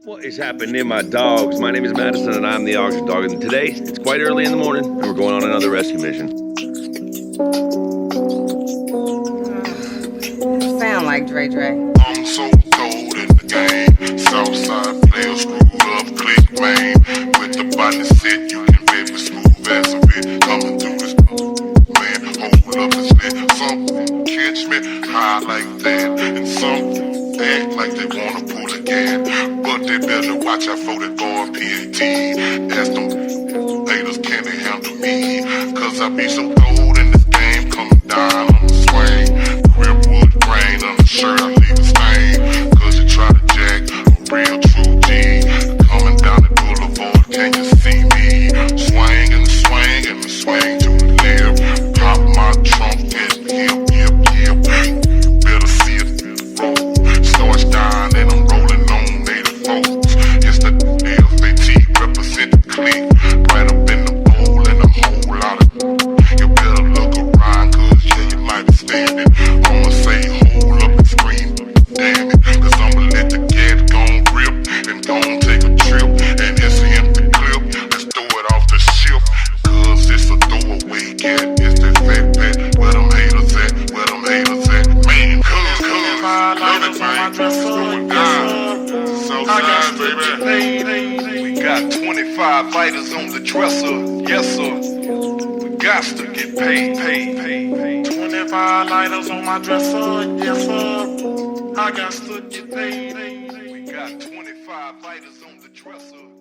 What is happening, my dogs? My name is Madison and I'm the auction dog, and today it's quite early in the morning and we're going on another rescue mission. Sound like Dre. I'm so cold in the game. Southside players screwed up, click lane. With the body set, you can bet with smooth as a bit. Coming through this man, hold up and split. Some catch me high like that, and some act like they wanna pull again. But they better watch out for that boy PAT. Ask them haters, can they handle me? Cause I be so cold in this game, coming down on the swing. Grip wood grain on the shirt, I leave a stain. Cause you try to jack a real true G. Coming down the boulevard, can you see me? Swing and swing and swing to the left. Pop my trunk and hip. Better see it roll. Starts down and I'm rolling on native folks. It's the FAT, represent the clique. Right up in the bowl and a whole lot of. You better look around, cause yeah, you might be standing. I'ma say hold up and scream, damn it. Cause I'ma let the cat gon' rip and gon' take a trip. And it's an empty clip, let's throw it off the ship. Cause it's a throwaway cat, it's that fat pat. Where them haters at, where them haters at? Man, cuz, love it, man. Throw it down. Southside, baby. We got 25 fighters on the dresser, yes sir. We got to get paid. 25 lighters on my dresser, yes sir. I got to get paid. We got 25 fighters on the dresser.